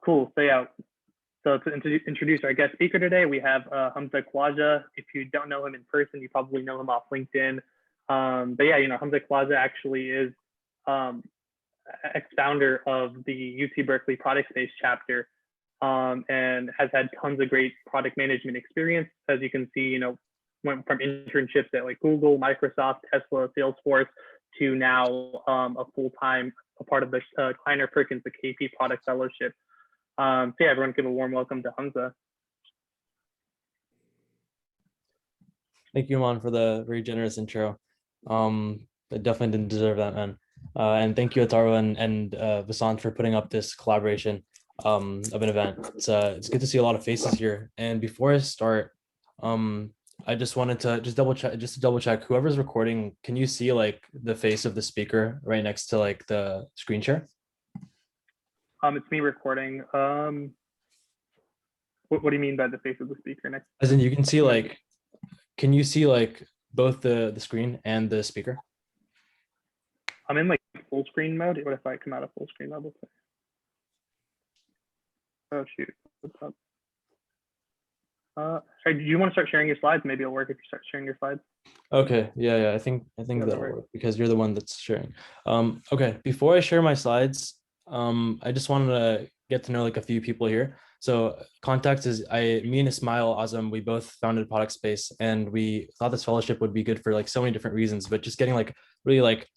Cool. So yeah, so to introduce our guest speaker today, we have Hamza Khawaja. If you don't know him in person, you probably know him off LinkedIn. But yeah, Hamza Khawaja actually is ex-founder of the UC Berkeley Product Space chapter, and has had tons of great product management experience. As you can see, went from internships at like Google, Microsoft, Tesla, Salesforce, to now a full-time part of the Kleiner Perkins, the KP Product Fellowship. So yeah, everyone give a warm welcome to Hamza. Thank you, Iman, for the very generous intro. I definitely didn't deserve that, man. And thank you, Ataro and Vasant, for putting up this collaboration of an event. It's good to see a lot of faces here. And before I start, I just wanted to double check. Whoever's recording, can you see like the face of the speaker right next to like the screen share? It's me recording. What do you mean by the face of the speaker next? As in, you can see like, can you see like both the screen and the speaker? I'm in like full screen mode. What if I come out of full screen mode? Oh shoot, what's up? Sorry, do you want to start sharing your slides? Maybe it'll work if you start sharing your slides. Okay, yeah, I think that'll work because you're the one that's sharing. Okay, before I share my slides, I just wanted to get to know like a few people here. So context is me and Ismail Azam, we both founded Product Space, and we thought this fellowship would be good for like so many different reasons, but just getting like really like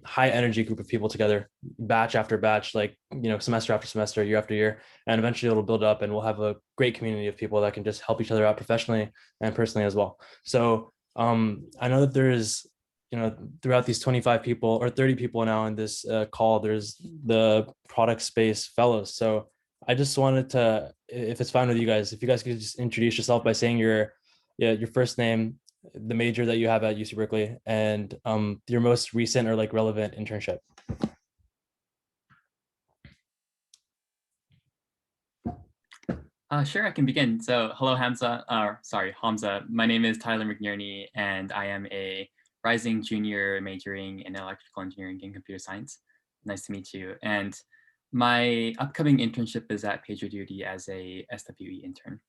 high energy group of people together, batch after batch, like semester after semester, year after year, and eventually it'll build up and we'll have a great community of people that can just help each other out professionally and personally as well. So I know that there is, throughout these 25 people or 30 people now in this call, there's the Product Space Fellows. So I just wanted to, if it's fine with you guys, if you guys could just introduce yourself by saying your first name, the major that you have at UC Berkeley, and your most recent or like relevant internship. Sure, I can begin. So hello, Hamza. Hamza. My name is Tyler McNerney, and I am a rising junior majoring in electrical engineering and computer science. Nice to meet you. And my upcoming internship is at PagerDuty as a SWE intern.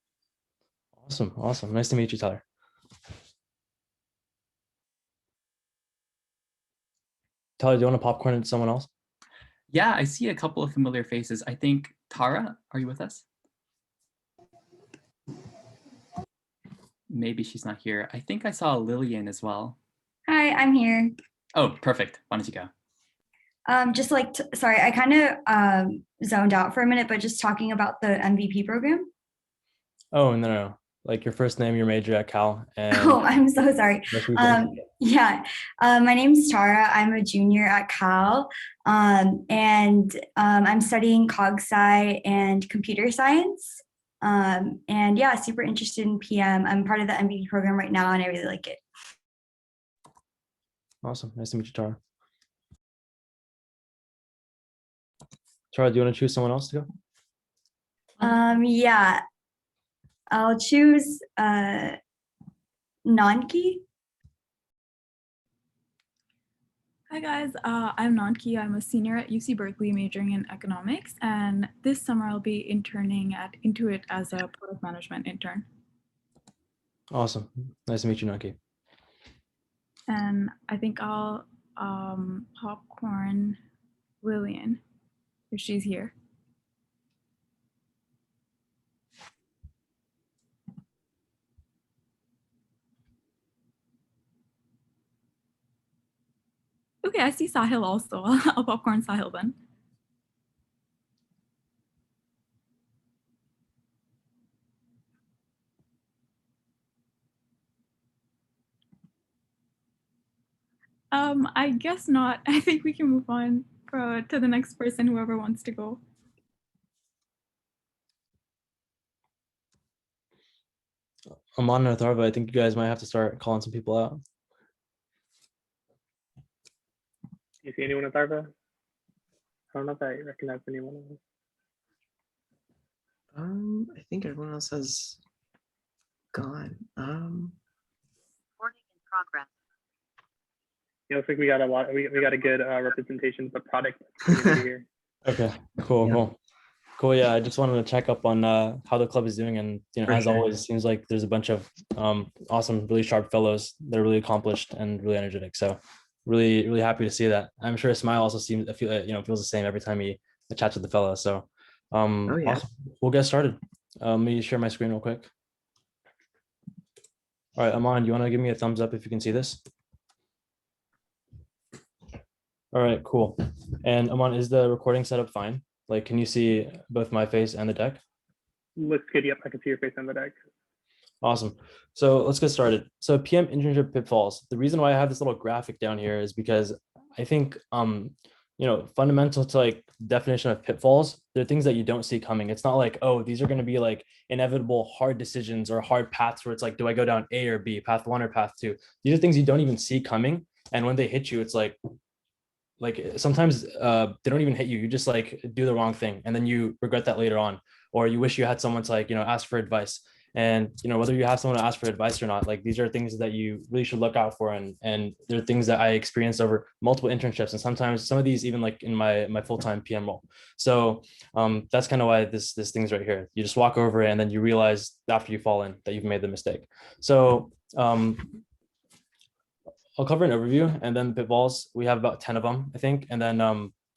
Awesome. Nice to meet you, Tyler. Tyler, do you want to popcorn into someone else? Yeah, I see a couple of familiar faces. I think Tara, are you with us? Maybe she's not here. I think I saw Lillian as well. Hi, I'm here. Oh, perfect. Why don't you go? Sorry, I kind of zoned out for a minute, but just talking about the MVP program. Oh, no. Like your first name, your major at Cal. And oh, I'm so sorry. Yeah, my name's Tara. I'm a junior at Cal, and I'm studying cog sci and computer science. And yeah, super interested in PM. I'm part of the MVP program right now, and I really like it. Awesome. Nice to meet you, Tara. Tara, do you want to choose someone else to go? Yeah. I'll choose Nanki. Hi guys, I'm Nanki. I'm a senior at UC Berkeley majoring in economics, and this summer I'll be interning at Intuit as a product management intern. Awesome. Nice to meet you, Nanki. And I think I'll popcorn Lillian if she's here. Okay, I see Sahil also. I'll popcorn Sahil then. I guess not. I think we can move on to the next person, whoever wants to go. Aman and Atharva, I think you guys might have to start calling some people out. You see anyone, Atharva? I don't know if I recognize anyone. I think everyone else has gone. Recording in progress. It looks like we got a lot. We got a good representation of the product community here. Okay, cool. Cool. Yeah, I just wanted to check up on how the club is doing, and For as sure. always, it seems like there's a bunch of awesome, really sharp fellows that are really accomplished and really energetic. So, really, really happy to see that. I'm sure Smile also seems feels the same every time he chats with the fellow. So, Oh yeah. awesome. We'll get started. Let me share my screen real quick. All right, Aman, you want to give me a thumbs up if you can see this? All right, cool. And Aman, is the recording setup fine? Like, can you see both my face and the deck? Looks good. Yep, I can see your face on the deck. Awesome. So let's get started. So PM internship pitfalls. The reason why I have this little graphic down here is because I think fundamental to like definition of pitfalls, they're things that you don't see coming. It's not like, oh, these are going to be like inevitable hard decisions or hard paths where it's like, do I go down A or B, path one or path two? These are things you don't even see coming. And when they hit you, it's like sometimes they don't even hit you. You just like do the wrong thing, and then you regret that later on, or you wish you had someone to like ask for advice. And whether you have someone to ask for advice or not, like these are things that you really should look out for. And they're things that I experienced over multiple internships, and sometimes some of these even like in my full-time PM role. So that's kind of why this thing's right here. You just walk over it, and then you realize after you fall in that you've made the mistake. So I'll cover an overview and then pitfalls. We have about 10 of them, I think, and then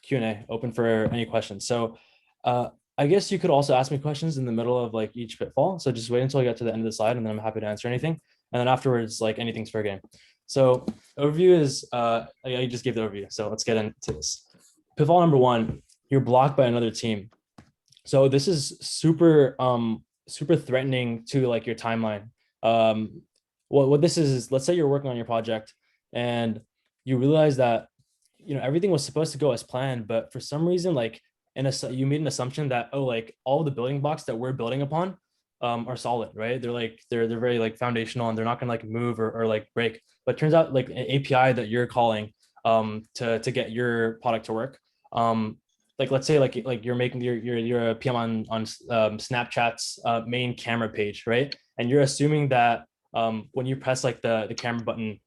Q&A open for any questions. So I guess you could also ask me questions in the middle of like each pitfall. So just wait until I get to the end of the slide, and then I'm happy to answer anything. And then afterwards, like anything's fair game. So overview is, I just gave the overview. So let's get into this. Pitfall number one, you're blocked by another team. So this is super threatening to like your timeline. What this is, let's say you're working on your project and you realize that everything was supposed to go as planned, but for some reason, like you made an assumption that like all the building blocks that we're building upon are solid, right? They're very like foundational, and they're not gonna like move or like break. But it turns out like an API that you're calling to get your product to work, like let's say like you're making you're a PM on Snapchat's main camera page, right? And you're assuming that when you press like the camera button,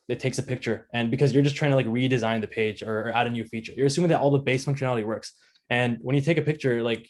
it takes a picture, and because you're just trying to like redesign the page or add a new feature, you're assuming that all the base functionality works. And when you take a picture, like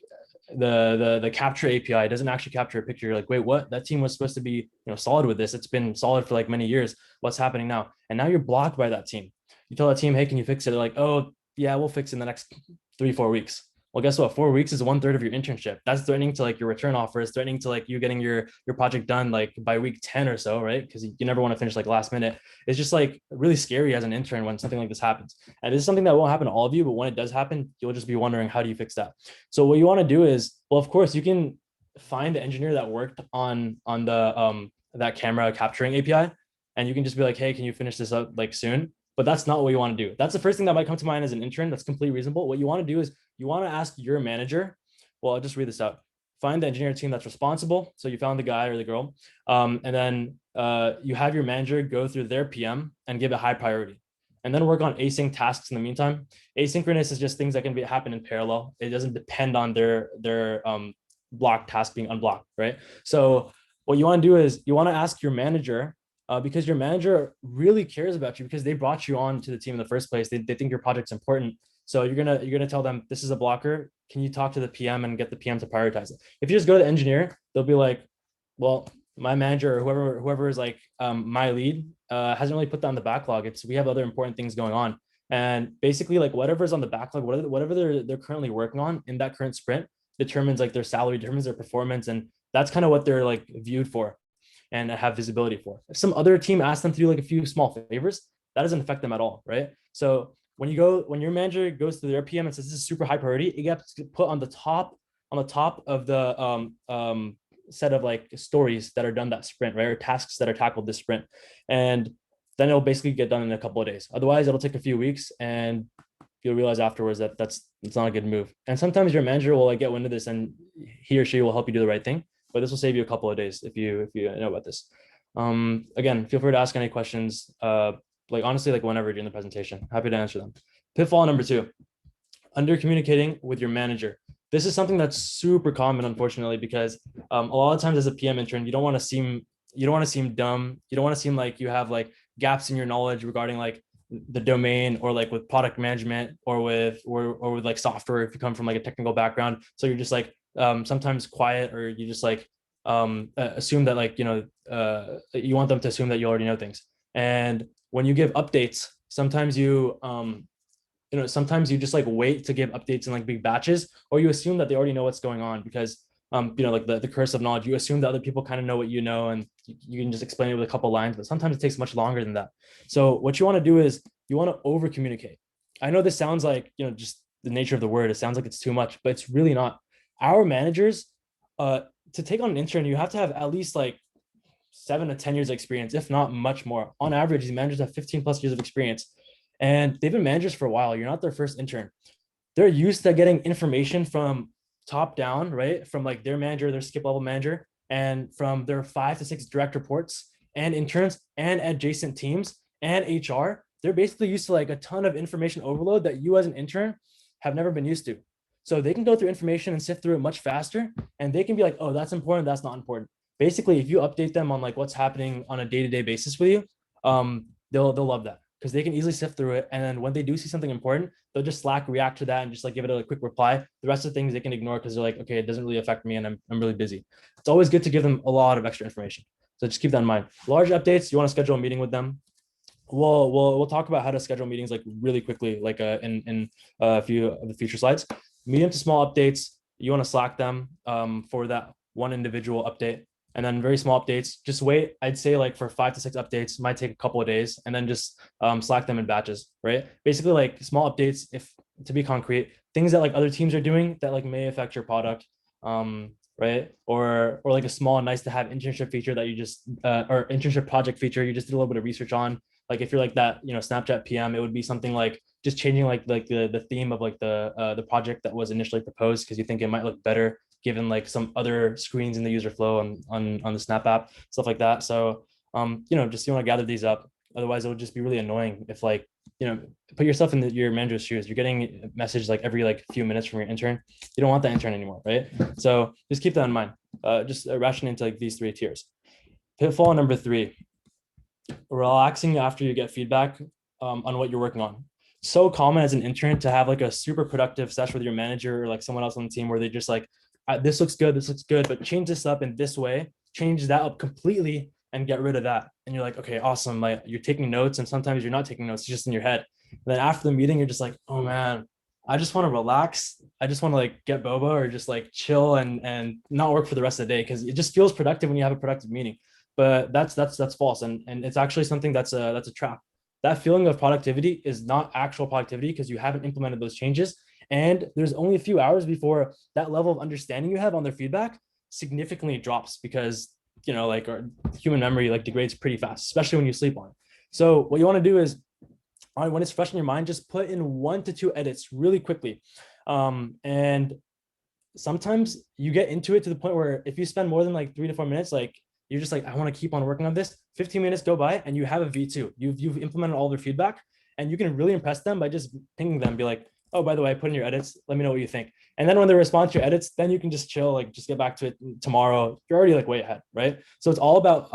the capture API doesn't actually capture a picture. You're like, wait, what? That team was supposed to be solid with this. It's been solid for like many years. What's happening now? And now you're blocked by that team. You tell that team, hey, can you fix it? They're like, oh yeah, we'll fix it in the next 3-4 weeks. Well, guess what? 4 weeks is 1/3 of your internship. That's threatening to like your return offer. It's threatening to like you getting your project done like by week 10 or so, right? Because you never want to finish like last minute. It's just like really scary as an intern when something like this happens. And this is something that won't happen to all of you, but when it does happen, you'll just be wondering, how do you fix that? So what you want to do is, well, of course, you can find the engineer that worked on the that camera capturing API, and you can just be like, hey, can you finish this up like soon? But that's not what you want to do. That's the first thing that might come to mind as an intern. That's completely reasonable. What you want to do is you want to ask your manager. Well, I'll just read this out. Find the engineering team that's responsible. So you found the guy or the girl. And then you have your manager go through their PM and give it high priority. And then work on async tasks in the meantime. Asynchronous is just things that can happen in parallel. It doesn't depend on their blocked task being unblocked, right? So what you want to do is you want to ask your manager, because your manager really cares about you, because they brought you on to the team in the first place. They think your project's important. So you're gonna tell them, this is a blocker. Can you talk to the PM and get the PM to prioritize it? If you just go to the engineer, they'll be like, well, my manager or whoever is like my lead hasn't really put that on the backlog. We have other important things going on. And basically like whatever's on the backlog, whatever they're currently working on in that current sprint determines like their salary, determines their performance. And that's kind of what they're like viewed for and have visibility for. If some other team asks them to do like a few small favors, that doesn't affect them at all, right? So when your manager goes to their PM and says this is super high priority, it gets put on the top of the set of like stories that are done that sprint, right? Or tasks that are tackled this sprint. And then it'll basically get done in a couple of days. Otherwise, it'll take a few weeks, and you'll realize afterwards that it's not a good move. And sometimes your manager will like get wind of this, and he or she will help you do the right thing. But this will save you a couple of days if you know about this. Again, feel free to ask any questions. Like honestly, like whenever during the presentation, happy to answer them. Pitfall number 2, under communicating with your manager. This is something that's super common, unfortunately, because a lot of times as a PM intern, you don't want to seem dumb. You don't want to seem like you have like gaps in your knowledge regarding like the domain, or like with product management, or with like software if you come from like a technical background. So you're just like sometimes quiet, or you just like assume that like you want them to assume that you already know things. And when you give updates, sometimes sometimes you just like wait to give updates in like big batches, or you assume that they already know what's going on, because like the curse of knowledge, you assume that other people kind of know what you know, and you can just explain it with a couple lines, but sometimes it takes much longer than that. So what you want to do is you want to over communicate. I know this sounds like, just the nature of the word, it sounds like it's too much, but it's really not. Our managers, to take on an intern, you have to have at least like 7 to 10 years of experience, if not much more. On average, these managers have 15 plus years of experience, and they've been managers for a while. You're not their first intern. They're used to getting information from top down, right? From like their manager, their skip level manager, and from their 5 to 6 direct reports and interns and adjacent teams and HR. They're basically used to like a ton of information overload that you as an intern have never been used to. So they can go through information and sift through it much faster, and they can be like, oh, that's important, that's not important. Basically, if you update them on like what's happening on a day-to-day basis with you, they'll love that, because they can easily sift through it. And then when they do see something important, they'll just Slack react to that and just like give it a quick reply. The rest of the things they can ignore because they're like, okay, it doesn't really affect me, and I'm really busy. It's always good to give them a lot of extra information. So just keep that in mind. Large updates, you want to schedule a meeting with them. We'll talk about how to schedule meetings like really quickly, like in a few of the future slides. Medium to small updates, you want to Slack them for that one individual update. And then very small updates, just wait. I'd say like for 5 to 6 updates, might take a couple of days, and then just Slack them in batches, right? Basically like small updates, if to be concrete, things that like other teams are doing that like may affect your product, right? Or like a small nice to have internship feature that you just or internship project feature you just did a little bit of research on. Like if you're like that, Snapchat PM, it would be something like just changing like the theme of like the project that was initially proposed, because you think it might look better given like some other screens in the user flow on the Snap app, stuff like that. So just you want to gather these up. Otherwise, it would just be really annoying if like put yourself in your manager's shoes. You're getting a message like every like few minutes from your intern. You don't want that intern anymore, right? So just keep that in mind. Just ration into like these 3 tiers. Pitfall number 3. Relaxing after you get feedback on what you're working on. So common as an intern to have like a super productive session with your manager or like someone else on the team where they just like, this looks good, but change this up in this way, change that up completely and get rid of that. And you're like, okay, awesome. Like you're taking notes, and sometimes you're not taking notes, it's just in your head. And then after the meeting, you're just like, oh man, I just want to relax. I just want to like get boba or just like chill and not work for the rest of the day, because it just feels productive when you have a productive meeting. But that's false, and it's actually something that's a trap. That feeling of productivity is not actual productivity, because you haven't implemented those changes, and there's only a few hours before that level of understanding you have on their feedback significantly drops, because like our human memory like degrades pretty fast, especially when you sleep on it. So what you want to do is, when it's fresh in your mind, just put in 1 to 2 edits really quickly, and sometimes you get into it to the point where if you spend more than like 3 to 4 minutes, like you're just like, I want to keep on working on this. 15 minutes go by and you have a V2. You've implemented all their feedback, and you can really impress them by just pinging them, be like, oh, by the way, put in your edits. Let me know what you think. And then when they respond to your edits, then you can just chill, like just get back to it tomorrow. You're already like way ahead, right? So it's all about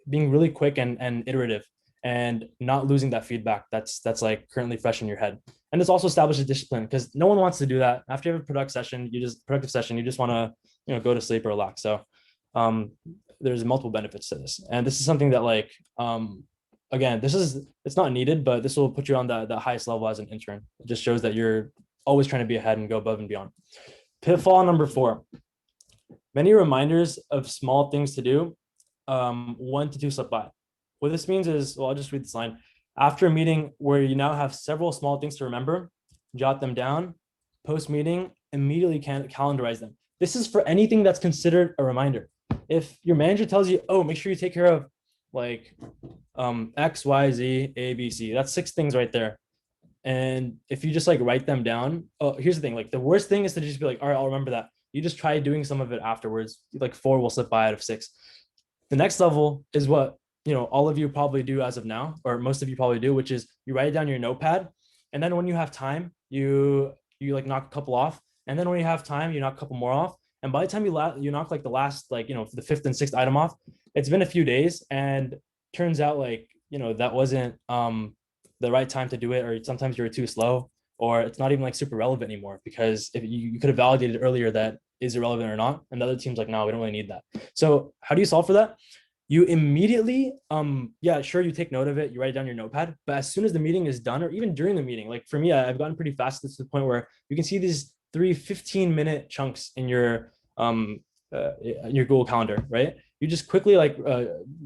being really quick and iterative, and not losing that feedback that's like currently fresh in your head. And this also establishes discipline, because no one wants to do that. After you have a productive session, you just want to go to sleep or relax. So there's multiple benefits to this, and this is something that like again, it's not needed, but this will put you on the highest level as an intern. It just shows that you're always trying to be ahead and go above and beyond. Pitfall number 4: many reminders of small things to do, 1 to 2 slip by. What this means is, well, I'll just read this line. After a meeting where you now have several small things to remember, jot them down. Post meeting, immediately calendarize them. This is for anything that's considered a reminder. If your manager tells you, oh, make sure you take care of like X, Y, Z, A, B, C, that's 6 things right there. And if you just like write them down, oh, here's the thing, like the worst thing is to just be like, all right, I'll remember that. You just try doing some of it afterwards. Like 4 will slip by out of 6. The next level is what all of you probably do as of now, or most of you probably do, which is you write it down in your notepad, and then when you have time, you like knock a couple off, and then when you have time, you knock a couple more off. And by the time you knock like the last, like, the 5th and 6th item off, it's been a few days, and turns out like, that wasn't the right time to do it, or sometimes you're too slow, or it's not even like super relevant anymore, because if you could have validated earlier that is it relevant or not, and the other team's like, no, we don't really need that. So how do you solve for that? You immediately, yeah, sure, you take note of it, you write it down in your notepad, but as soon as the meeting is done, or even during the meeting, like for me, I've gotten pretty fast to the point where you can see these 3 15-minute chunks in your Google Calendar, right? You just quickly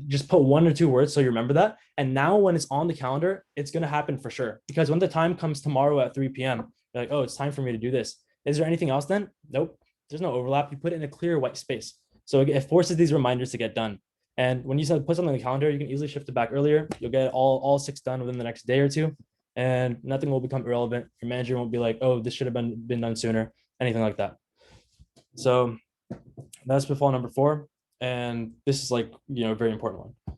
just put 1 or 2 words so you remember that. And now when it's on the calendar, it's going to happen for sure. Because when the time comes tomorrow at 3 p.m., you're like, oh, it's time for me to do this. Is there anything else then? Nope. There's no overlap. You put it in a clear white space. So it forces these reminders to get done. And when you put something on the calendar, you can easily shift it back earlier. You'll get all 6 done within the next day or 2, and nothing will become irrelevant. Your manager won't be like, oh, this should have been done sooner, anything like that. So that's pitfall number 4. And this is like, a very important one.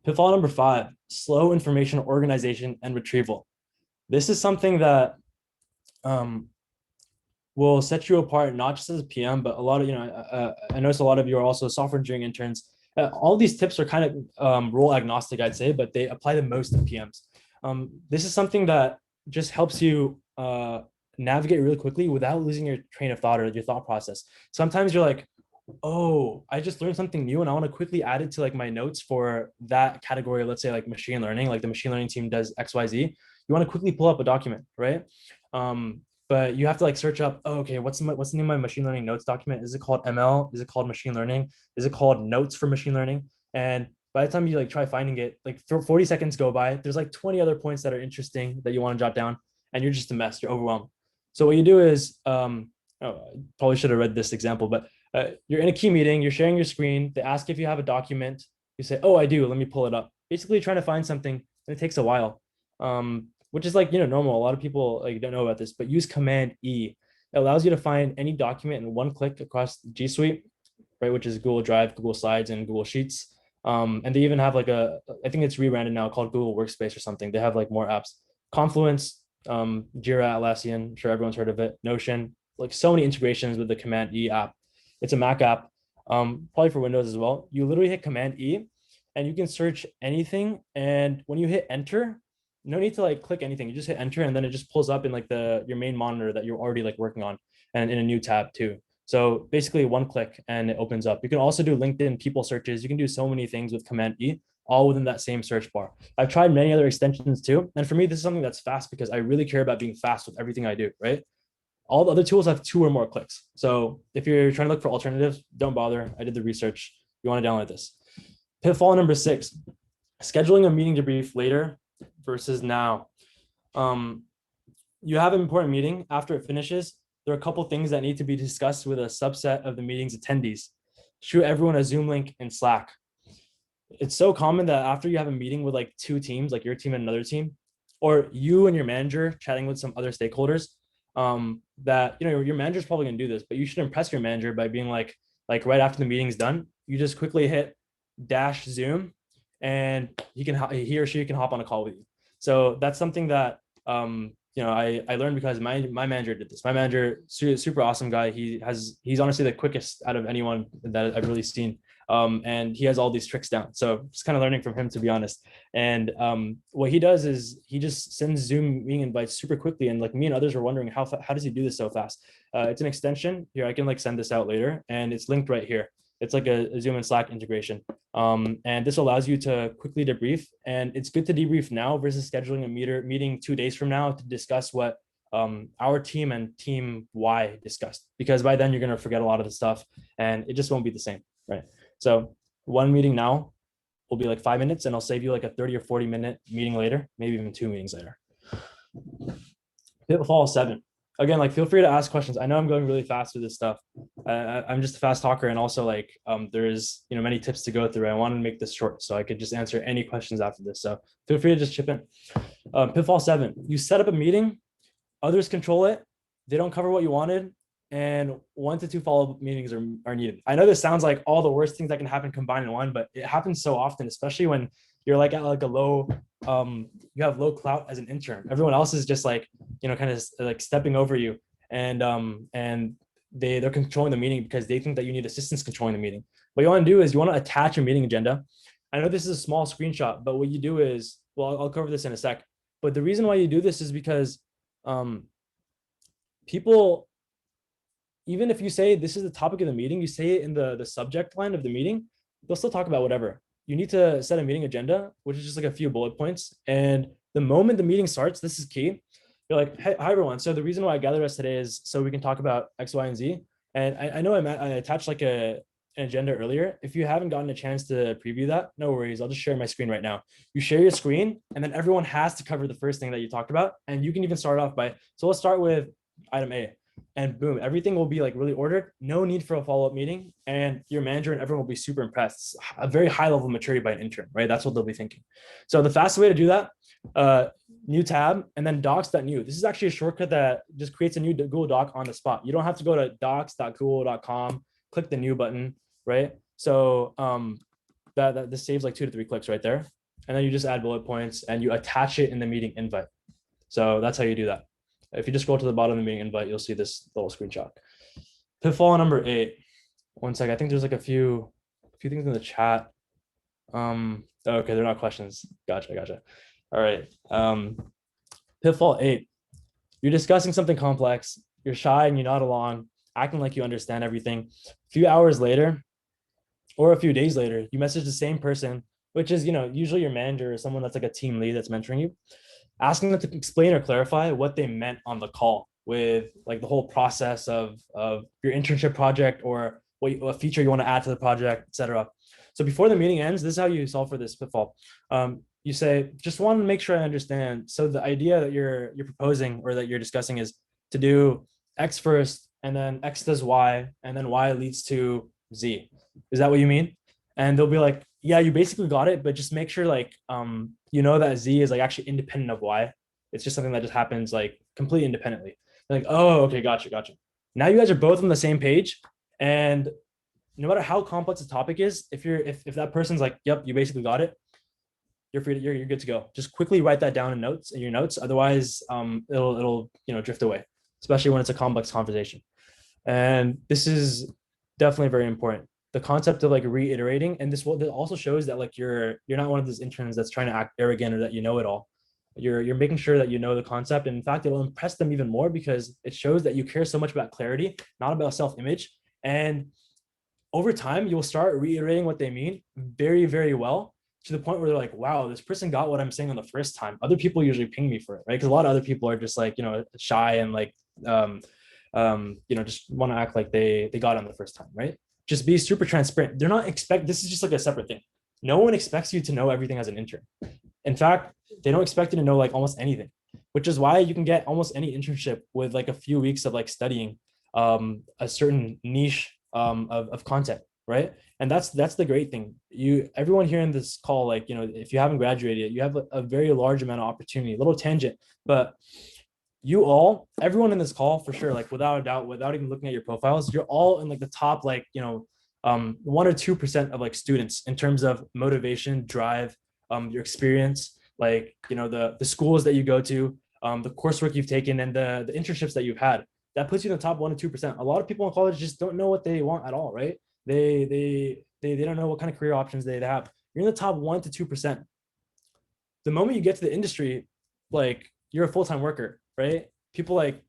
Pitfall number 5, slow information organization and retrieval. This is something that will set you apart, not just as a PM, but a lot of, I notice a lot of you are also software engineering interns. All these tips are kind of role agnostic, I'd say, but they apply the most to PMs. This is something that just helps you navigate really quickly without losing your train of thought or your thought process. Sometimes you're like, oh, I just learned something new and I want to quickly add it to like my notes for that category. Let's say like machine learning, like the machine learning team does XYZ. You want to quickly pull up a document, right? But you have to like search up, oh, okay, what's the name of my machine learning notes document? Is it called ML? Is it called machine learning? Is it called notes for machine learning? And by the time you like try finding it, like 40 seconds go by, there's like 20 other points that are interesting that you want to jot down, and you're just a mess, you're overwhelmed. So what you do is, I probably should have read this example, but you're in a key meeting, you're sharing your screen, they ask if you have a document, you say, oh, I do, let me pull it up. Basically trying to find something, and it takes a while. Which is like, normal. A lot of people like don't know about this, but use Command E. It allows you to find any document in 1 click across G Suite, right? Which is Google Drive, Google Slides, and Google Sheets. And they even have like I think it's rebranded now called Google Workspace or something. They have like more apps. Confluence, Jira, Atlassian, I'm sure everyone's heard of it. Notion, like so many integrations with the Command E app. It's a Mac app, probably for Windows as well. You literally hit Command E and you can search anything. And when you hit enter, no need to like click anything. You just hit enter and then it just pulls up in like your main monitor that you're already like working on, and in a new tab too. So basically 1 click and it opens up. You can also do LinkedIn people searches. You can do so many things with Command E, all within that same search bar. I've tried many other extensions too. And for me, this is something that's fast because I really care about being fast with everything I do, right? All the other tools have 2 or more clicks. So if you're trying to look for alternatives, don't bother. I did the research. You want to download this. Pitfall number 6, scheduling a meeting debrief later versus now. You have an important meeting. After it finishes, there are a couple things that need to be discussed with a subset of the meeting's attendees. Shoot everyone a Zoom link in Slack. It's so common that after you have a meeting with like 2 teams, like your team and another team, or you and your manager chatting with some other stakeholders, that your manager's probably gonna do this, but you should impress your manager by being like right after the meeting's done, you just quickly hit -Zoom and he or she can hop on a call with you. So that's something that I learned because my manager did this. My manager, super awesome guy. He's honestly the quickest out of anyone that I've really seen. And he has all these tricks down. So just kind of learning from him, to be honest. And what he does is he just sends Zoom meeting invites super quickly. And like me and others were wondering how does he do this so fast? It's an extension here. I can like send this out later, and it's linked right here. It's like a Zoom and Slack integration. And this allows you to quickly debrief. And it's good to debrief now versus scheduling a meeting 2 days from now to discuss what our team and team Y discussed, because by then you're going to forget a lot of the stuff and it just won't be the same, right? So 1 meeting now will be like 5 minutes, and I'll save you like a 30 or 40 minute meeting later, maybe even 2 meetings later. Pitfall 7. Again, like feel free to ask questions. I know I'm going really fast with this stuff. I'm just a fast talker, and also like there's many tips to go through. I wanted to make this short so I could just answer any questions after this. So feel free to just chip in. Pitfall 7. You set up a meeting, others control it, they don't cover what you wanted, and 1 to 2 follow-up meetings are needed. I know this sounds like all the worst things that can happen combined in one, but it happens so often, especially when you're like at like a low, you have low clout as an intern. Everyone else is just like, kind of like stepping over you, and they're controlling the meeting because they think that you need assistance controlling the meeting. What you want to do is you want to attach your meeting agenda. I know this is a small screenshot, but what you do is, well, I'll cover this in a sec. But the reason why you do this is because people, even if you say this is the topic of the meeting, you say it in the subject line of the meeting, they'll still talk about whatever. You need to set a meeting agenda, which is just like a few bullet points. And the moment the meeting starts, this is key. You're like, hey, hi everyone. So the reason why I gathered us today is so we can talk about X, Y, and Z. And I know I attached like an agenda earlier. If you haven't gotten a chance to preview that, no worries. I'll just share my screen right now. You share your screen, and then everyone has to cover the first thing that you talked about. And you can even start off by, so let's start with item A. And boom, everything will be like really ordered. No need for a follow-up meeting. And your manager and everyone will be super impressed. It's a very high level of maturity by an intern, right? That's what they'll be thinking. So the fastest way to do that, new tab, and then docs.new. This is actually a shortcut that just creates a new Google Doc on the spot. You don't have to go to docs.google.com, click the new button, right? So this saves like 2 to 3 clicks right there. And then you just add bullet points and you attach it in the meeting invite. So that's how you do that. If you just scroll to the bottom of the meeting invite, you'll see this little screenshot. Pitfall number 8. One sec. I think there's like a few things in the chat. Okay, they're not questions. Gotcha. All right. Pitfall 8. You're discussing something complex. You're shy and you nod along, acting like you understand everything. A few hours later, or a few days later, you message the same person, which is, usually your manager or someone that's like a team lead that's mentoring you, asking them to explain or clarify what they meant on the call with like the whole process of your internship project or what feature you want to add to the project, etc. So before the meeting ends, this is how you solve for this pitfall. You say, just want to make sure I understand. So the idea that you're proposing or that you're discussing is to do X first, and then X does Y, and then Y leads to Z. Is that what you mean? And they'll be like, yeah, you basically got it, but just make sure like, that Z is like actually independent of Y. It's just something that just happens like completely independently. They're like, oh, okay, gotcha. Now you guys are both on the same page, and no matter how complex the topic is, if that person's like, yep, you basically got it, you're free to, you're good to go. Just quickly write that down in your notes. Otherwise, it'll drift away, especially when it's a complex conversation. And this is definitely very important. The concept of like reiterating, and this also shows that like you're not one of those interns that's trying to act arrogant or that you know it all. You're making sure that you know the concept, and in fact, it'll impress them even more because it shows that you care so much about clarity, not about self-image. And over time, you'll start reiterating what they mean very, very well, to the point where they're like, wow, this person got what I'm saying on the first time. Other people usually ping me for it, right? Because a lot of other people are just like, shy and like, just want to act like they got it on the first time, right? Just be super transparent. They're not this is just like a separate thing. No one expects you to know everything as an intern. In fact, they don't expect you to know like almost anything, which is why you can get almost any internship with like a few weeks of like studying a certain niche of content, right? And that's the great thing. Everyone here in this call, like, if you haven't graduated yet, you have a very large amount of opportunity, a little tangent, but everyone in this call for sure, like without a doubt, without even looking at your profiles, you're all in like the top, like, 1 or 2% of like students in terms of motivation, drive, your experience, like, the schools that you go to, the coursework you've taken, and the internships that you've had. That puts you in the top 1 to 2%. A lot of people in college just don't know what they want at all, right? They don't know what kind of career options they have. You're in the top 1 to 2%. The moment you get to the industry, like, you're a full-time worker, right? People like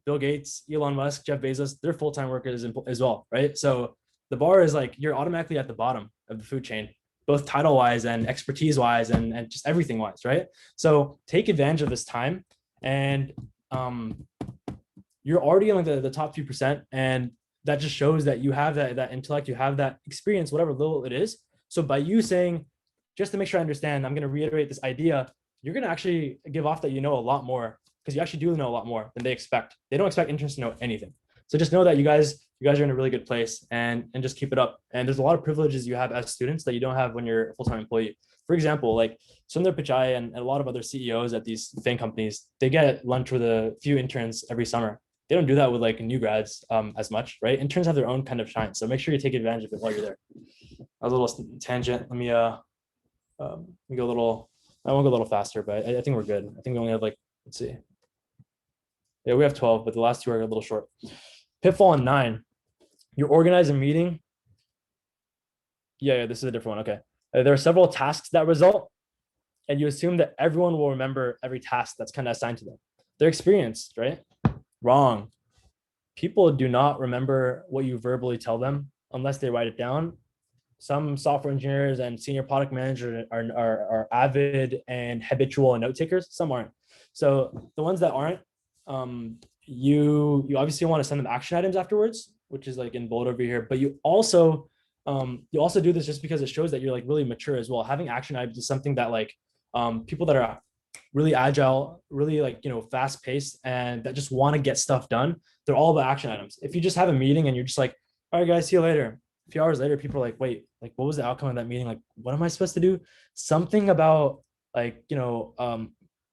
Bill Gates, Elon Musk, Jeff Bezos, they're full-time workers as well, right? So the bar is like, you're automatically at the bottom of the food chain, both title-wise and expertise-wise and just everything-wise, right? So take advantage of this time, and you're already in like the top few percent, and that just shows that you have that intellect, you have that experience, whatever little it is. So by you saying, just to make sure I understand, I'm going to reiterate this idea, you're going to actually give off that you know a lot more, because you actually do know a lot more than they expect. They don't expect interns to know anything. So just know that you guys are in a really good place, and just keep it up. And there's a lot of privileges you have as students that you don't have when you're a full-time employee. For example, like Sundar Pichai and a lot of other CEOs at these FANG companies, they get lunch with a few interns every summer. They don't do that with like new grads as much, right? Interns have their own kind of shine. So make sure you take advantage of it while you're there. A little tangent. Let me go a little, I won't go a little faster, but I think we're good. I think we only have like, let's see. Yeah, we have 12, but the last 2 are a little short. Pitfall 9. You organize a meeting. Yeah, this is a different one. Okay. There are several tasks that result. and you assume that everyone will remember every task that's kind of assigned to them. They're experienced, right? Wrong. People do not remember what you verbally tell them unless they write it down. Some software engineers and senior product managers are avid and habitual note takers. Some aren't. So the ones that aren't, you obviously want to send them action items afterwards, which is like in bold over here. But you also do this just because it shows that you're like really mature as well. Having action items is something that like people that are really agile, really like, fast paced and that just want to get stuff done. They're all about action items. If you just have a meeting and you're just like, all right, guys, see you later. A few hours later, people are like, wait, like, what was the outcome of that meeting? Like, what am I supposed to do? Something about like,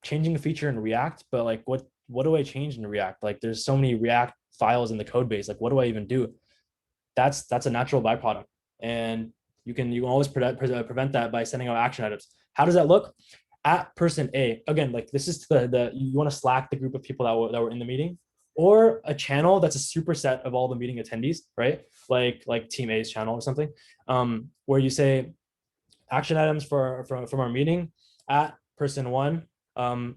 changing a feature in React, but like, what do I change in React? Like, there's so many React files in the code base. Like, what do I even do? That's a natural byproduct. And you can always prevent that by sending out action items. How does that look? At person A, again, like this is the you want to Slack the group of people that were in the meeting, or a channel that's a superset of all the meeting attendees, right? Like Team A's channel or something, where you say action items from our meeting at person one, and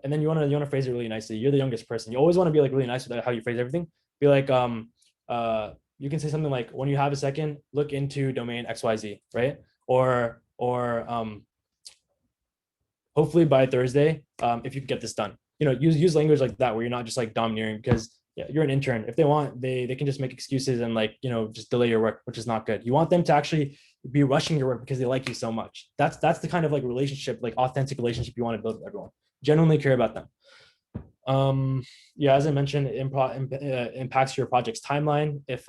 then you want to phrase it really nicely. You're the youngest person. You always want to be like really nice with how you phrase everything. Be like, you can say something like, when you have a second, look into domain XYZ, right? Or hopefully by Thursday, if you can get this done. Use language like that where you're not just like domineering, because you're an intern. If they want, they can just make excuses and like, just delay your work, which is not good. You want them to actually be rushing your work because they like you so much. That's the kind of like relationship, like authentic relationship you want to build with everyone. Genuinely care about them. As I mentioned, it impacts your project's timeline. If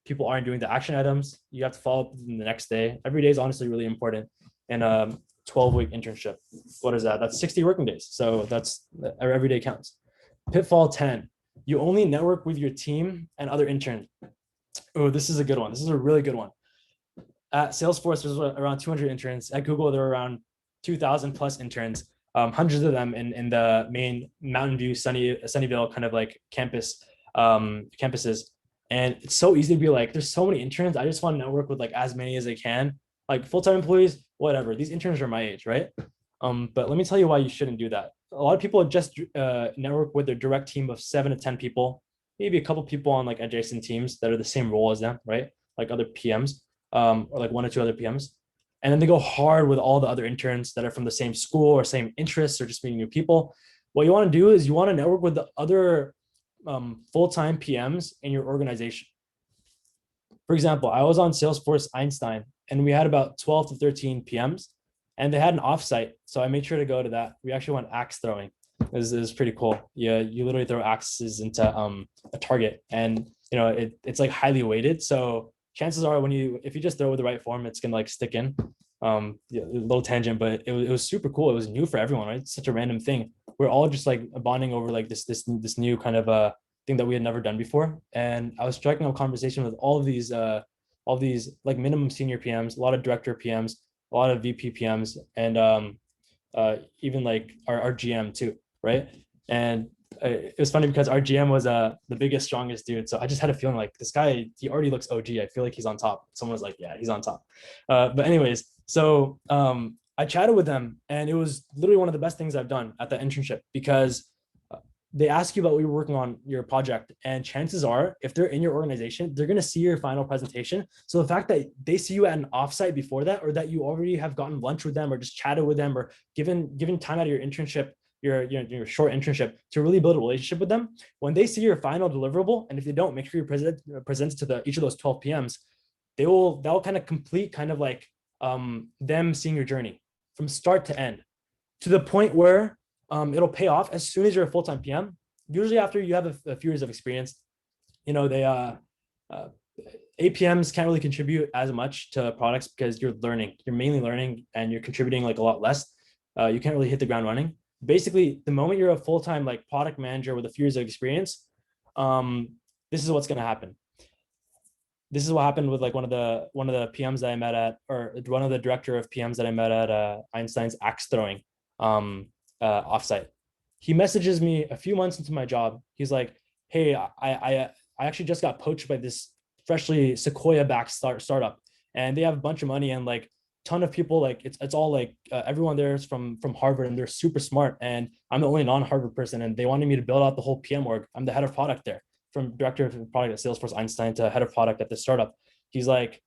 people aren't doing the action items, you have to follow up the next day. Every day is honestly really important. And 12-week internship. What is that? That's 60 working days. So that's every day counts. Pitfall 10. You only network with your team and other interns. Oh, this is a good one. This is a really good one. At Salesforce, there's around 200 interns. At Google, there are around 2,000 plus interns. Hundreds of them in the main Mountain View, Sunnyvale kind of like campuses. And it's so easy to be like, there's so many interns. I just want to network with like as many as I can. Like full-time employees, whatever. These interns are my age, right? But let me tell you why you shouldn't do that. A lot of people just network with their direct team of 7 to 10 people, maybe a couple people on like adjacent teams that are the same role as them, right? Like other PMs, or like 1 or 2 other PMs. And then they go hard with all the other interns that are from the same school or same interests or just meeting new people. What you want to do is you want to network with the other full-time PMs in your organization. For example, I was on Salesforce Einstein and we had about 12 to 13 PMs and they had an offsite. So I made sure to go to that. We actually went axe throwing. It was pretty cool. Yeah, you literally throw axes into a target and it's like highly weighted. So chances are if you just throw with the right form, it's gonna like stick in. A little tangent, but it was super cool. It was new for everyone, right? It's such a random thing. We're all just like bonding over like this new kind of thing that we had never done before. And I was striking up a conversation with all of these like minimum senior PMs, a lot of director PMs, a lot of VP PMs, and even like our GM too, right? And it was funny because our GM was the biggest, strongest dude. So I just had a feeling like this guy, he already looks OG. I feel like he's on top. Someone was like, yeah, he's on top. But anyways, so I chatted with them and it was literally one of the best things I've done at the internship because they ask you about what you're working on your project. And chances are, if they're in your organization, they're going to see your final presentation. So the fact that they see you at an offsite before that, or that you already have gotten lunch with them or just chatted with them or given time out of your internship, your short internship to really build a relationship with them. When they see your final deliverable, and if they don't, make sure you present to each of those 12 PMs, they'll kind of complete kind of like them seeing your journey from start to end to the point where it'll pay off as soon as you're a full-time PM. Usually after you have a few years of experience, APMs can't really contribute as much to products because you're mainly learning and you're contributing like a lot less. You can't really hit the ground running. Basically, the moment you're a full-time like product manager with a few years of experience, this is what's going to happen. This is what happened with like one of the PMs that I met at, or one of the director of PMs that I met at Einstein's axe throwing offsite. He messages me a few months into my job. He's like, hey, I actually just got poached by this freshly Sequoia backed startup, and they have a bunch of money, and like ton of people, like it's all like everyone there is from Harvard, and they're super smart, and I'm the only non-Harvard person, and they wanted me to build out the whole PM org. I'm the head of product there, from director of product at Salesforce Einstein to head of product at this startup. He's like,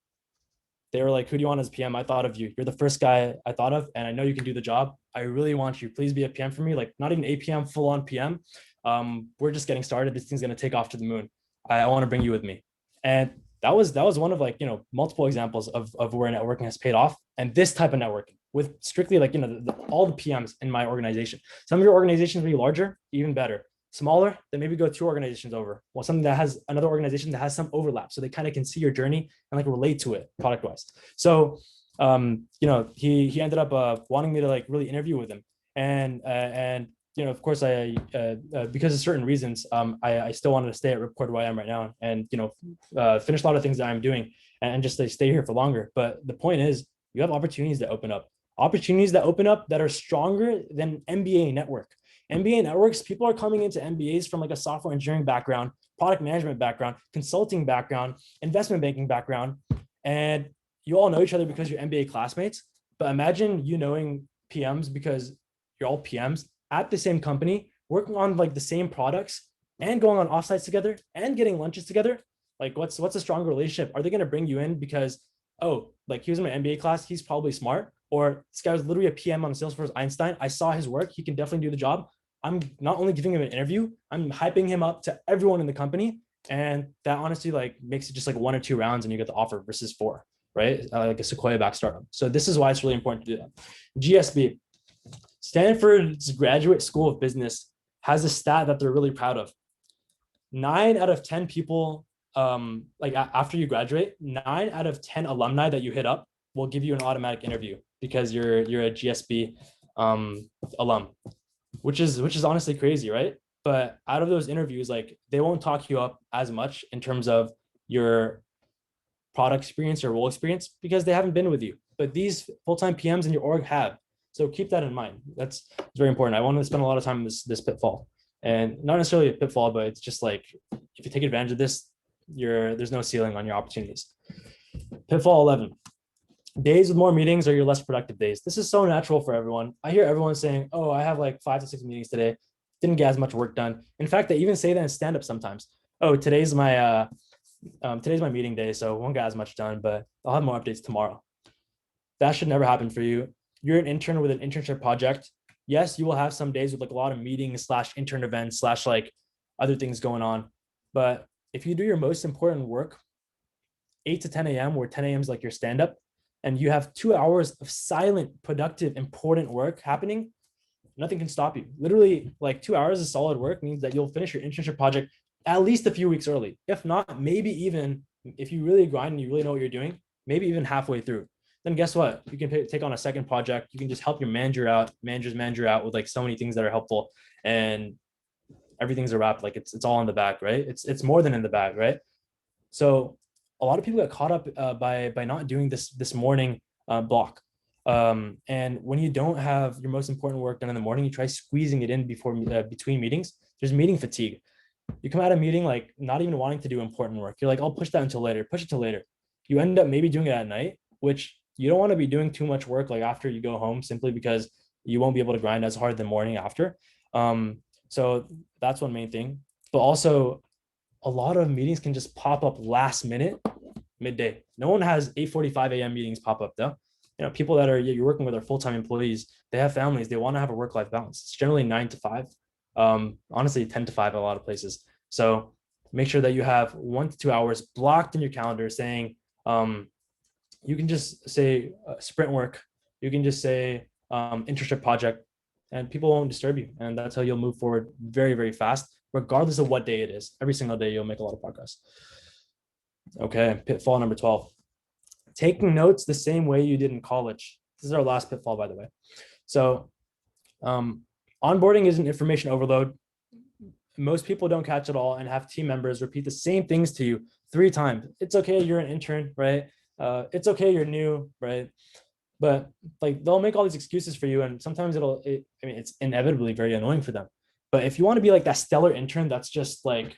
they were like, who do you want as PM? I thought of you. You're the first guy I thought of, and I know you can do the job. I really want you. Please be a PM for me. Like, not even APM, full on PM. We're just getting started. This thing's gonna take off to the moon. I want to bring you with me. And that was one of, like, multiple examples of where networking has paid off. And this type of networking with strictly, like, all the PMs in my organization. Some of your organizations will be larger, even better. Smaller, then maybe go 2 organizations over. Well, something that has another organization that has some overlap, so they kind of can see your journey and like relate to it product wise. So, he ended up wanting me to like really interview with him, and of course, I because of certain reasons, I still wanted to stay at Ripcord where I am right now, and finish a lot of things that I'm doing, and just stay here for longer. But the point is, you have opportunities that open up that are stronger than MBA network. MBA networks, people are coming into MBAs from like a software engineering background, product management background, consulting background, investment banking background, and you all know each other because you're MBA classmates. But imagine you knowing PMs because you're all PMs at the same company, working on like the same products and going on offsites together and getting lunches together. Like, what's a stronger relationship? Are they going to bring you in because, oh, like, he was in my MBA class, he's probably smart, or this guy was literally a PM on Salesforce Einstein, I saw his work, he can definitely do the job. I'm not only giving him an interview, I'm hyping him up to everyone in the company. And that honestly like makes it just like 1 or 2 rounds and you get the offer versus 4, right? Like a Sequoia back startup. So this is why it's really important to do that. GSB, Stanford's Graduate School of Business, has a stat that they're really proud of. 9 out of 10 people, like after you graduate, 9 out of 10 alumni that you hit up will give you an automatic interview because you're a GSB alum, which is honestly crazy, right? But out of those interviews, like, they won't talk you up as much in terms of your product experience or role experience because they haven't been with you. But these full-time PMs in your org have. So keep that in mind. It's very important. I want to spend a lot of time in this pitfall, and not necessarily a pitfall, but it's just like, if you take advantage of this, there's no ceiling on your opportunities. Pitfall 11. Days with more meetings are your less productive days. This is so natural for everyone. I hear everyone saying, oh, I have like 5 to 6 meetings today. Didn't get as much work done. In fact, they even say that in stand-up sometimes. Oh, today's my meeting day, so won't get as much done, but I'll have more updates tomorrow. That should never happen for you. You're an intern with an internship project. Yes, you will have some days with like a lot of meetings / intern events / like other things going on. But if you do your most important work 8 to 10 a.m., where 10 a.m. is like your stand-up, and you have 2 hours of silent, productive, important work happening, nothing can stop you. Literally, like 2 hours of solid work means that you'll finish your internship project at least a few weeks early. If not, maybe even if you really grind and you really know what you're doing, maybe even halfway through. Then guess what? You can take on a second project. You can just help your manager's manager out with like so many things that are helpful, and everything's a wrap. Like it's all in the bag, right? It's more than in the bag, right? So a lot of people get caught up by not doing this morning block. And when you don't have your most important work done in the morning, you try squeezing it in between meetings. There's meeting fatigue. You come out of a meeting like not even wanting to do important work. You're like, I'll push that until later. Push it till later. You end up maybe doing it at night, which you don't want to be doing too much work like after you go home, simply because you won't be able to grind as hard the morning after. So that's one main thing. But also, a lot of meetings can just pop up last minute, midday. No one has 8:45 a.m. meetings pop up though. People that you're working with are full-time employees. They have families. They want to have a work-life balance. It's generally 9 to 5. Honestly, 10 to 5 at a lot of places. So make sure that you have 1 to 2 hours blocked in your calendar saying, you can just say sprint work. You can just say internship project, and people won't disturb you. And that's how you'll move forward very, very fast, regardless of what day it is. Every single day, you'll make a lot of progress. Okay, pitfall number 12. Taking notes the same way you did in college. This is our last pitfall, by the way. So onboarding is an information overload. Most people don't catch it all and have team members repeat the same things to you 3 times. It's okay, you're an intern, right? It's okay, you're new, right? But like they'll make all these excuses for you, and sometimes it's inevitably very annoying for them. But if you want to be like that stellar intern that's just like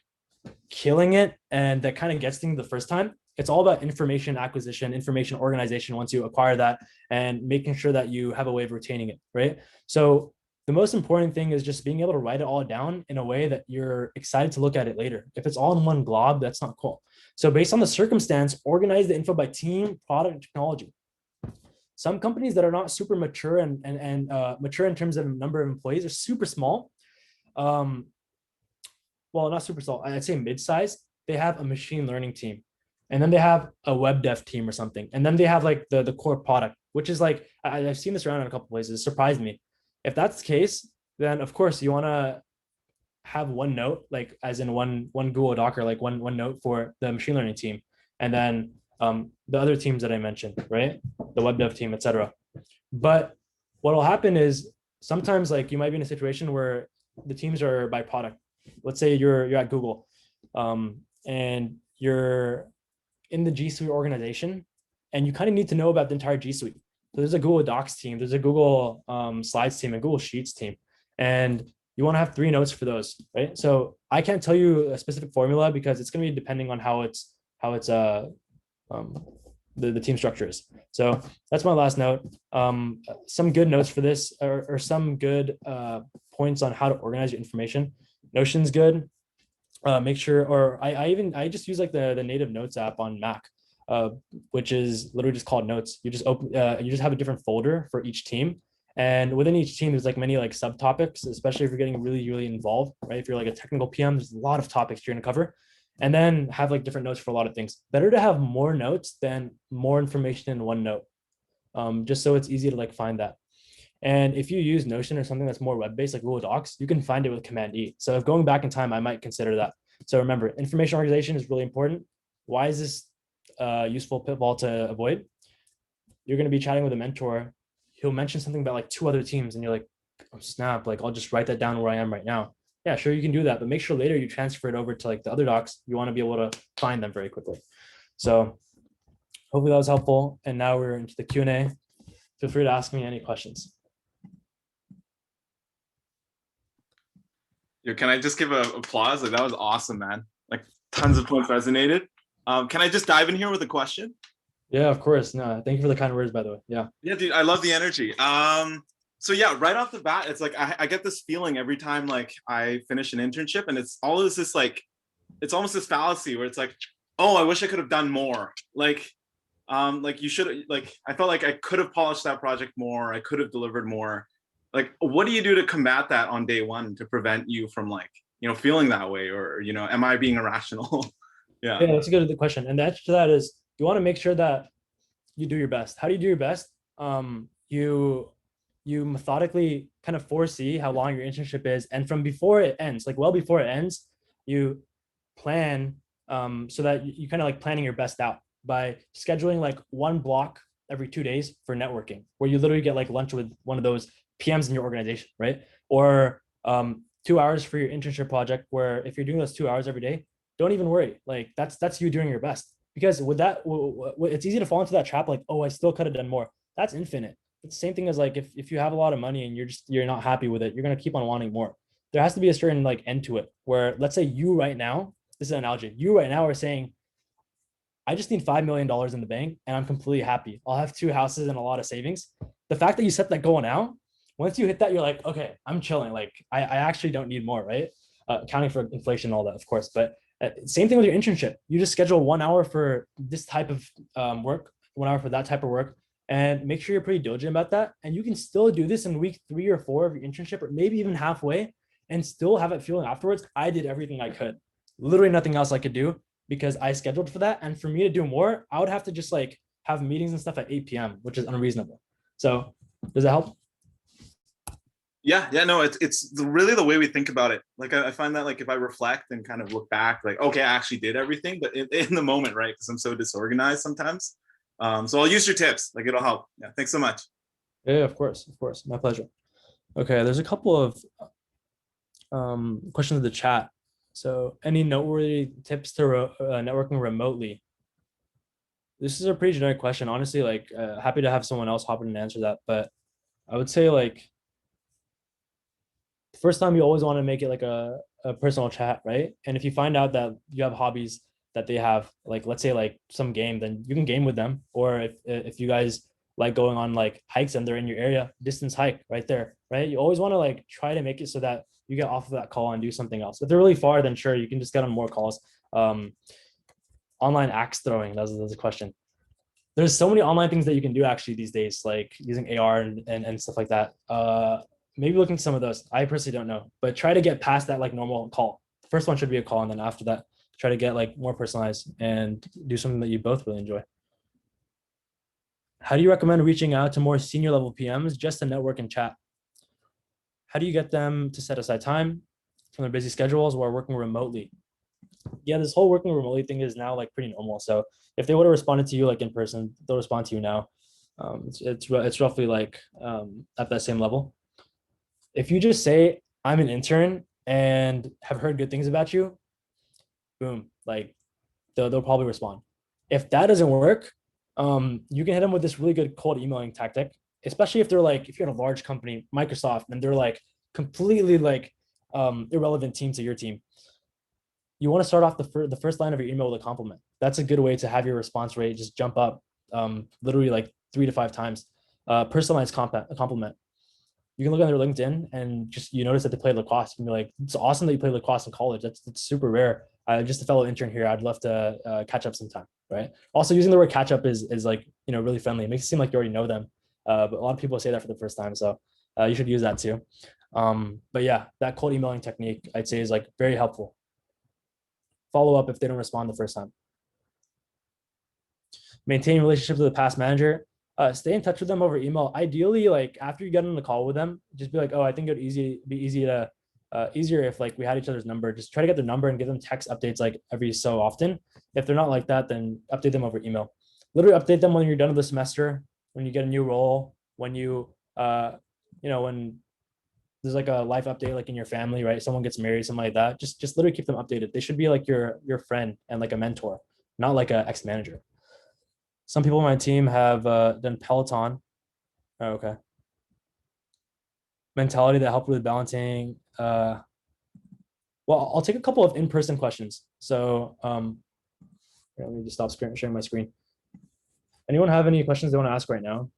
killing it and that kind of gets things the first time, it's all about information acquisition, information organization once you acquire that, and making sure that you have a way of retaining it, right? So the most important thing is just being able to write it all down in a way that you're excited to look at it later. If it's all in one glob, that's not cool. So based on the circumstance, organize the info by team, product, and technology. Some companies that are not super mature and mature in terms of number of employees are super small. Well, not super small, I'd say mid-size. They have a machine learning team, and then they have a web dev team or something. And then they have like the core product, which is like, I've seen this around in a couple places. It surprised me. If that's the case, then of course you want to have one note, like as in one Google Doc, or like one note for the machine learning team. And then the other teams that I mentioned, right? The web dev team, etc. But what will happen is sometimes like you might be in a situation where the teams are by product. Let's say you're at Google and you're in the G Suite organization, and you kind of need to know about the entire G Suite. So there's a Google Docs team, there's a Google Slides team, and Google Sheets team, and you want to have 3 notes for those, right? So I can't tell you a specific formula because it's going to be depending on how the team structure is. So that's my last note. Some good notes for this, or some good points on how to organize your information. Notion's good. Make sure, or I just use like the native Notes app on Mac, which is literally just called Notes. You just you just have a different folder for each team, and within each team there's like many like subtopics, especially if you're getting really involved, right? If you're like a technical PM, there's a lot of topics you're going to cover, and then have like different notes for a lot of things. Better to have more notes than more information in one note, just so it's easy to like find that. And if you use Notion or something that's more web-based like Google Docs, you can find it with Command E. So if going back in time, I might consider that. So remember, information organization is really important. Why is this useful pitfall to avoid? You're going to be chatting with a mentor. He'll mention something about like 2 other teams, and you're like, oh snap, like I'll just write that down where I am right now. Yeah, sure, you can do that, but make sure later you transfer it over to like the other docs. You want to be able to find them very quickly. So hopefully that was helpful. And now we're into the Q&A. Feel free to ask me any questions. Can I just give a applause? Like that was awesome, man. Like tons of points resonated. Can I just dive in here with a question? Yeah, of course. No, thank you for the kind words, by the way. Yeah. Yeah, dude, I love the energy. So yeah, right off the bat, it's like I get this feeling every time like I finish an internship, and it's always this like, it's almost this fallacy where it's like, oh, I wish I could have done more. Like you should, like I felt like I could have polished that project more. I could have delivered more. Like, what do you do to combat that on day one to prevent you from like, feeling that way, or, am I being irrational? Yeah, that's a good question. And the answer to that is you want to make sure that you do your best. How do you do your best? You methodically kind of foresee how long your internship is. And from before it ends, like well before it ends, you plan so that you kind of like planning your best out by scheduling like one block every 2 days for networking, where you literally get like lunch with one of those PMs in your organization, right? Or 2 hours for your internship project, where if you're doing those 2 hours every day, don't even worry. Like that's you doing your best. Because with that, it's easy to fall into that trap. Like, oh, I still could have done more. That's infinite. It's the same thing as like, if you have a lot of money and you're not happy with it, you're going to keep on wanting more. There has to be a certain like end to it, where let's say you right now, this is an analogy. You right now are saying, I just need $5 million in the bank and I'm completely happy. I'll have 2 houses and a lot of savings. The fact that you set that goal now, once you hit that, you're like, okay, I'm chilling. Like I actually don't need more, right? Accounting for inflation and all that, of course. But same thing with your internship. You just schedule 1 hour for this type of work, 1 hour for that type of work, and make sure you're pretty diligent about that. And you can still do this in week 3 or 4 of your internship, or maybe even halfway, and still have it feeling afterwards, I did everything I could. Literally nothing else I could do because I scheduled for that. And for me to do more, I would have to just like have meetings and stuff at 8 p.m., which is unreasonable. So does that help? Yeah, no, it's really the way we think about it. Like I find that like if I reflect and kind of look back, like, okay, I actually did everything, but in the moment, right? Because I'm so disorganized sometimes. So I'll use your tips, like it'll help. Yeah, thanks so much. Yeah, of course, my pleasure. Okay, there's a couple of questions in the chat. So any noteworthy tips to networking remotely? This is a pretty generic question, honestly. Like happy to have someone else hop in and answer that, but I would say like first time you always want to make it like a personal chat, right? And if you find out that you have hobbies that they have, like let's say like some game, then you can game with them. Or if you guys like going on like hikes and they're in your area, distance hike right there, right? You always want to like try to make it so that you get off of that call and do something else. If they're really far, then sure, you can just get on more calls. Online axe throwing, that's a question. There's so many online things that you can do actually these days, like using AR and stuff like that. Maybe looking at some of those. I personally don't know, but try to get past that like normal call. The first one should be a call, and then after that, try to get like more personalized and do something that you both really enjoy. How do you recommend reaching out to more senior level PMs just to network and chat? How do you get them to set aside time from their busy schedules while working remotely? Yeah, this whole working remotely thing is now like pretty normal. So if they would have responded to you like in person, they'll respond to you now. It's roughly like at that same level. If you just say I'm an intern and have heard good things about you, boom, like they'll probably respond. If that doesn't work, you can hit them with this really good cold emailing tactic, especially if they're like, if you're in a large company, Microsoft, and they're like completely like irrelevant team to your team. You want to start off the first line of your email with a compliment. That's a good way to have your response rate just jump up literally like 3 to 5 times. Personalized compliment. You can look on their LinkedIn and just you notice that they play lacrosse and be like, it's awesome that you play lacrosse in college. That's super rare. Just a fellow intern here. I'd love to catch up sometime, right? Also, using the word catch up is like, you know, really friendly. It makes it seem like you already know them. But a lot of people say that for the first time. So you should use that too. But yeah, that cold emailing technique I'd say is like very helpful. Follow up if they don't respond the first time. Maintain relationships with the past manager. Stay in touch with them over email. Ideally, like after you get on the call with them, just be like, oh, I think it'd be easier if like we had each other's number. Just try to get their number and give them text updates like every so often. If they're not like that, then update them over email. Literally update them when you're done with the semester, when you get a new role, when you when there's like a life update like in your family, right? Someone gets married, something like that. Just literally keep them updated. They should be like your friend and like a mentor, not like an ex-manager. Some people on my team have done Peloton. Oh, okay. Mentality that helped with balancing. Well, I'll take a couple of in-person questions. So let me just stop sharing my screen. Anyone have any questions they want to ask right now?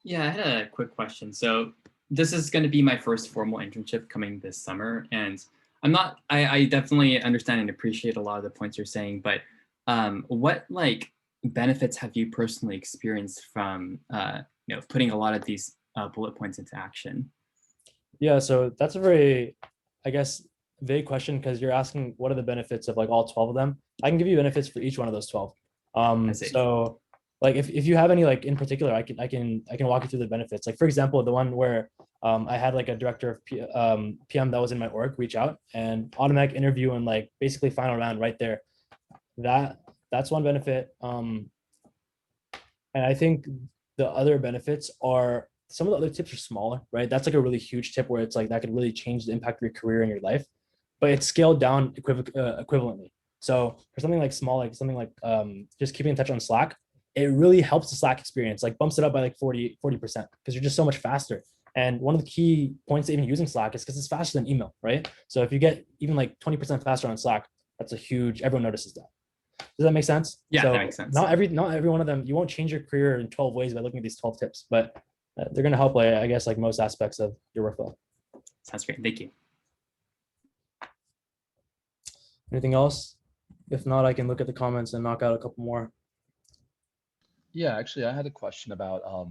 Yeah, I had a quick question. So this is going to be my first formal internship coming this summer, and I definitely understand and appreciate a lot of the points you're saying, but what like benefits have you personally experienced from putting a lot of these bullet points into action? Yeah, so that's a very, I guess, vague question because you're asking what are the benefits of like all 12 of them. I can give you benefits for each one of those 12. So like if you have any like in particular, I can walk you through the benefits. Like for example, the one where I had like a director of PM that was in my org reach out and automatic interview and like basically final round right there. That's one benefit. And I think the other benefits are some of the other tips are smaller, right? That's like a really huge tip where it's like that could really change the impact of your career and your life, but it's scaled down equivalently. So for something like small, like something like just keeping in touch on Slack, it really helps the Slack experience, like bumps it up by like 40% because you're just so much faster. And one of the key points to even using Slack is because it's faster than email, right? So if you get even like 20% faster on Slack, that's a huge, everyone notices that. Does that make sense? Yeah, so that makes sense. Not every one of them, you won't change your career in 12 ways by looking at these 12 tips, but they're going to help, like, I guess, like most aspects of your workflow. Sounds great. Thank you. Anything else? If not, I can look at the comments and knock out a couple more. Yeah, actually, I had a question about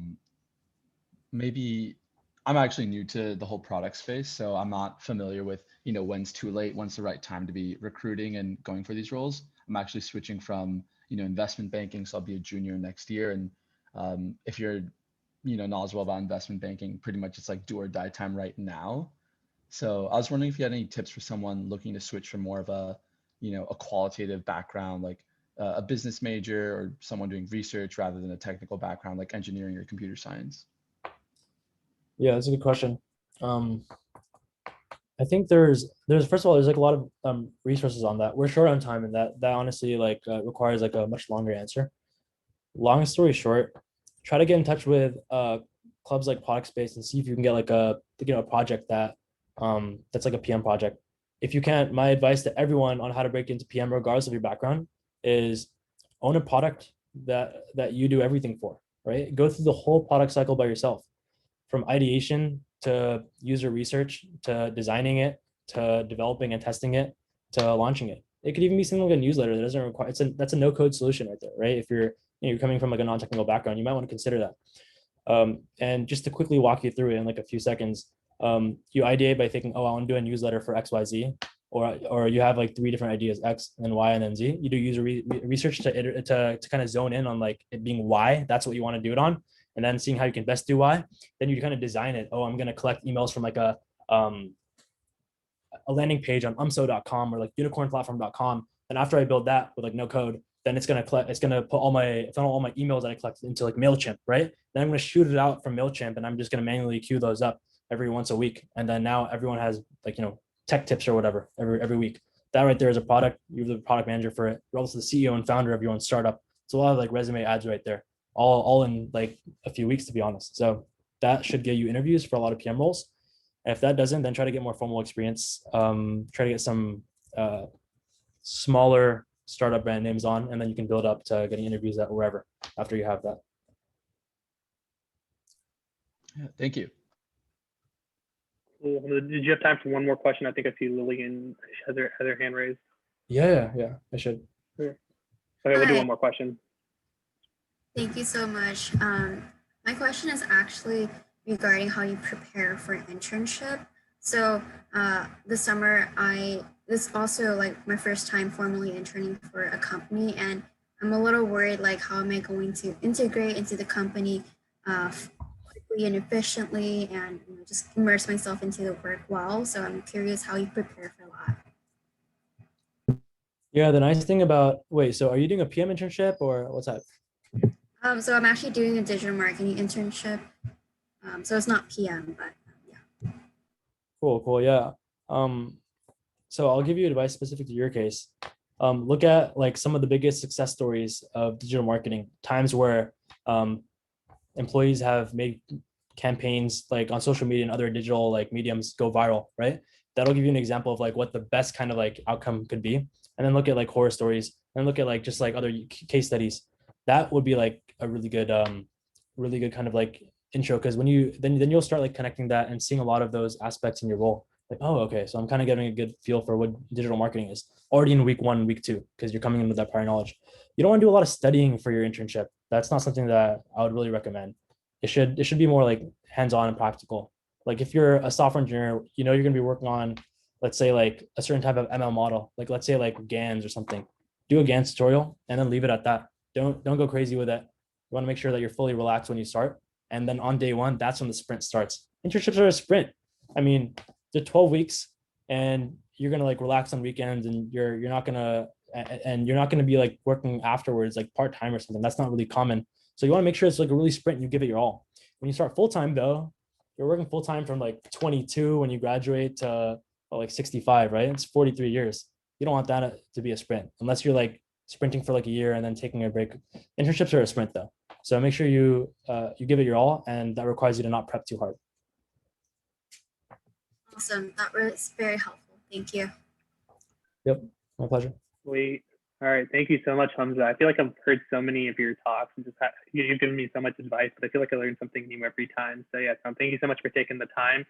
maybe I'm actually new to the whole product space, so I'm not familiar with, when's too late, when's the right time to be recruiting and going for these roles. I'm actually switching from, investment banking, so I'll be a junior next year. And if you're, knowledgeable about investment banking, pretty much it's like do or die time right now. So I was wondering if you had any tips for someone looking to switch from more of a, a qualitative background, like a business major or someone doing research rather than a technical background like engineering or computer science. Yeah, that's a good question. I think there's first of all, there's like a lot of resources on that. We're short on time, and that honestly like requires like a much longer answer. Long story short, try to get in touch with clubs like Product Space and see if you can get like a project that that's like a PM project. if you can't, my advice to everyone on how to break into PM, regardless of your background, is own a product that you do everything for, right? Go through the whole product cycle by yourself, from ideation to user research to designing it to developing and testing it to launching it. It could even be something like a newsletter that doesn't require, that's a no-code solution right there, right? If you're coming from like a non-technical background, you might want to consider that. And just to quickly walk you through it in like a few seconds, you ideate by thinking, oh, I want to do a newsletter for XYZ, or you have like 3 different ideas, X and Y and then Z. You do user research to kind of zone in on like it being Y. That's what you want to do it on, and then seeing how you can best do Y. Then you kind of design it. Oh, I'm going to collect emails from like a landing page on umso.com or like unicornplatform.com. And after I build that with like no code, then it's gonna put all my emails that I collected into like MailChimp, right? Then I'm gonna shoot it out from MailChimp, and I'm just gonna manually queue those up every once a week. And then now everyone has like, tech tips or whatever every week. That right there is a product. You're the product manager for it. You're also the CEO and founder of your own startup. It's a lot of like resume ads right there, all in like a few weeks, to be honest. So that should get you interviews for a lot of PM roles. And if that doesn't, then try to get more formal experience. Try to get some smaller startup brand names on, and then you can build up to getting interviews at wherever after you have that. Yeah, thank you. Cool. Did you have time for one more question? I think I see Lillian has her hand raised. Yeah, I should. Okay, we'll do Hi. one more question. Thank you so much. My question is actually regarding how you prepare for an internship. So this summer, this is also like my first time formally interning for a company, and I'm a little worried like how am I going to integrate into the company quickly and efficiently, and just immerse myself into the work well. So I'm curious how you prepare for that. Yeah, the nice thing about, so are you doing a PM internship or what's that? So I'm actually doing a digital marketing internship. So it's not PM, but yeah. Cool, yeah. So I'll give you advice specific to your case. Look at like some of the biggest success stories of digital marketing, times where employees have made campaigns like on social media and other digital like mediums go viral, right? That'll give you an example of like what the best kind of like outcome could be. And then look at like horror stories and look at like just like other case studies. That would be like a really good kind of like intro, because when you then you'll start like connecting that and seeing a lot of those aspects in your role. Like, oh, okay, so I'm kind of getting a good feel for what digital marketing is already in week 1, week 2, because you're coming in with that prior knowledge. You don't want to do a lot of studying for your internship. That's not something that I would really recommend. It should be more like hands-on and practical. Like if you're a software engineer, you're going to be working on, let's say like a certain type of ML model, like let's say like GANs or something. Do a GANs tutorial and then leave it at that. Don't go crazy with it. You want to make sure that you're fully relaxed when you start. And then on day 1, that's when the sprint starts. Internships are a sprint. I mean, they're 12 weeks and you're going to like relax on weekends, and you're not going to be like working afterwards, like part-time or something. That's not really common. So you want to make sure it's like a really sprint and you give it your all. When you start full-time though, you're working full-time from like 22 when you graduate to like 65, right? It's 43 years. You don't want that to be a sprint unless you're like sprinting for like a year and then taking a break. Internships are a sprint though. So make sure you give it your all, and that requires you to not prep too hard. Awesome. That was very helpful. Thank you. Yep, my pleasure. Sweet. All right. Thank you so much, Hamza. I feel like I've heard so many of your talks and just you've given me so much advice, but I feel like I learned something new every time. So yeah, Tom, thank you so much for taking the time.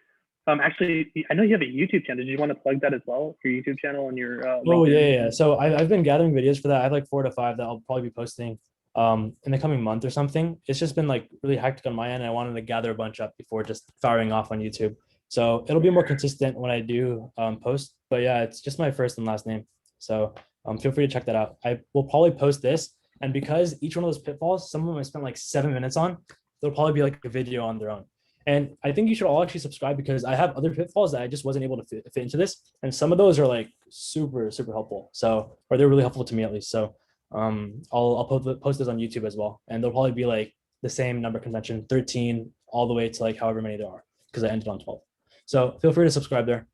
Actually, I know you have a YouTube channel. Did you want to plug that as well? Your YouTube channel and your Oh yeah. So I've been gathering videos for that. I have like 4 to 5 that I'll probably be posting in the coming month or something. It's just been like really hectic on my end. I wanted to gather a bunch up before just firing off on YouTube. So it'll be more consistent when I do post. But yeah, it's just my first and last name. So feel free to check that out. I will probably post this, and because each one of those pitfalls, some of them I spent like 7 minutes on, they'll probably be like a video on their own. And I think you should all actually subscribe, because I have other pitfalls that I just wasn't able to fit into this. And some of those are like super, super helpful. So, or they're really helpful to me at least. So I'll post those on YouTube as well. And they'll probably be like the same number convention, 13 all the way to like however many there are, because I ended on 12. So feel free to subscribe there.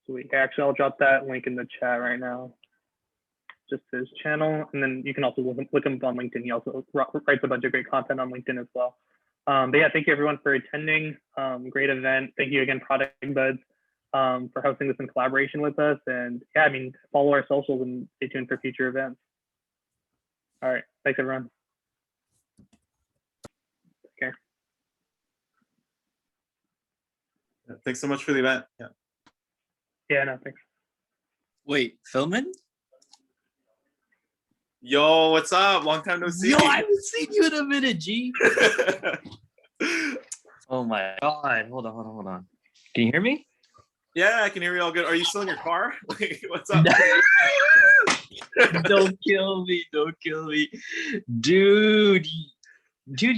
Sweet. Actually, I'll drop that link in the chat right now. Just his channel. And then you can also look him up on LinkedIn. He also writes a bunch of great content on LinkedIn as well. But yeah, thank you everyone for attending. Great event. Thank you again, Product Buds. for hosting this in collaboration with us. And yeah, I mean, follow our socials and stay tuned for future events. All right. Thanks, everyone. Take care. Thanks so much for the event. Yeah. Yeah, no, thanks. Wait, Philman? Yo, what's up? Long time no see. Yo, I haven't seen you in a minute, G. Oh my God. Hold on. Can you hear me? Yeah, I can hear you all good. Are you still in your car? Like, what's up? Don't kill me. Dude.